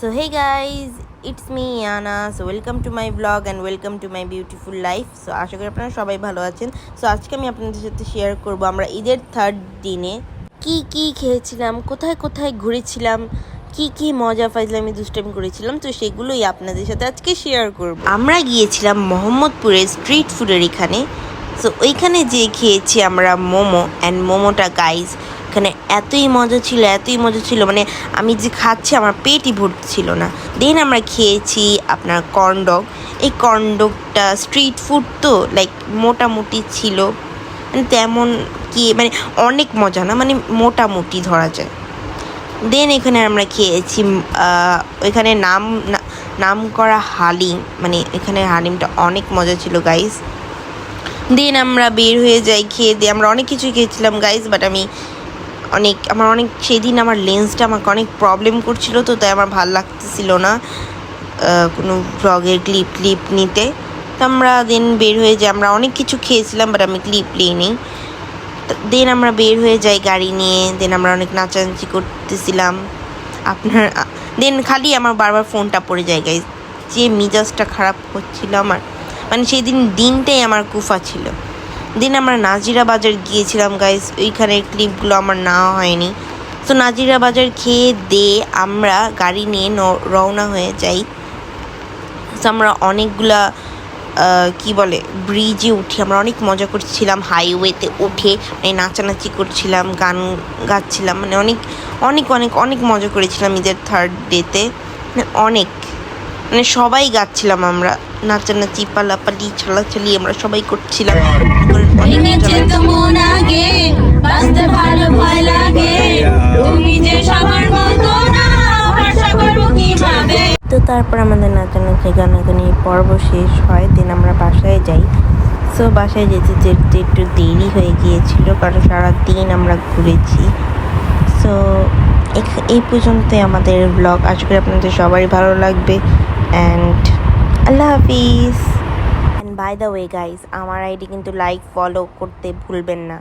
So hey guys, it's me Yana. So welcome to my vlog and welcome to my beautiful life. So আশা করি আপনারা সবাই ভালো আছেন। So আজকে আমি আপনাদের সাথে শেয়ার করব আমরা ঈদের থার্ড দিনে কি কি খেয়েছিলাম, কোথায় কোথায় ঘুরেছিলাম, কি কি মজা ফাইজলামি দুষ্টামি করেছিলাম, তো সেগুলোই আপনাদের সাথে আজকে শেয়ার করব। আমরা গিয়েছিলাম মোহাম্মদপুরের স্ট্রিট ফুডের এখানে। সো ওইখানে যে খেয়েছি আমরা মোমো, অ্যান্ড মোমোটা গাইজ এখানে এতই মজা ছিল মানে আমি যে খাচ্ছি আমার পেটই ভরছিল না। দেন আমরা খেয়েছি আপনার কর্নডগ। এই কর্নডগটা স্ট্রিট ফুড তো লাইক মোটামুটি ছিল, মানে তেমন কি মানে অনেক মজা না, মানে মোটামুটি ধরা যায়। দেন এখানে আমরা খেয়েছি ওইখানে নাম করা হালিম, মানে এখানে হালিমটা অনেক মজা ছিল গাইজ। দেন আমরা বের হয়ে যাই, খেয়ে দিয়ে আমরা অনেক কিছুই খেয়েছিলাম গাইজ, বাট আমার অনেক সেদিন আমার লেন্সটা আমাকে অনেক প্রবলেম করছিল, তো তাই আমার ভালো লাগতেছিল না কোনো ব্লগের ক্লিপ নিতে। তো আমরা দেন বের হয়ে যাই, আমরা অনেক কিছু খেয়েছিলাম বাট আমি ক্লিপ নিইনি। দেন আমরা বের হয়ে যাই গাড়ি নিয়ে। দেন আমরা অনেক নাচানাচি করতেছিলাম দেন খালি আমার বারবার ফোনটা পড়ে যায় গাইজ, যে মিজাজটা খারাপ হচ্ছিল আমার, মানে সেই দিনটাই আমার কুফা ছিল। দেন আমরা নাজিরা বাজার গিয়েছিলাম গাইজ, ওইখানের ক্লিপগুলো আমার নেওয়া হয়নি। তো নাজিরা বাজার খেয়ে দিয়ে আমরা গাড়ি নিয়ে রওনা হয়ে যাই। তো আমরা অনেকগুলা ব্রিজে উঠে আমরা অনেক মজা করছিলাম, হাইওয়েতে উঠে মানে নাচানাচি করছিলাম, গান গাচ্ছিলাম, মানে অনেক মজা করেছিলাম ঈদের থার্ড ডেতে। মানে সবাই গাচ্ছিলাম আমরা, নাচানাচি পালাপালি ছালাছালি আমরা সবাই করছিলাম। তো তারপর আমাদের নাচানাচি গানাগানি পর্ব শেষ হয়। দেন আমরা বাসায় যাই। সো বাসায় যেতে যেতে একটু দেরি হয়ে গিয়েছিল, কারণ সারাদিন আমরা ঘুরেছি। সো এই পর্যন্তই আমাদের ব্লগ। আশা করি আপনাদের সবারই ভালো লাগবে, অ্যান্ড আল্লাহ হাফিজ। And by the way guys, আমার আইডি কিন্তু লাইক ফলো করতে ভুলবেন না।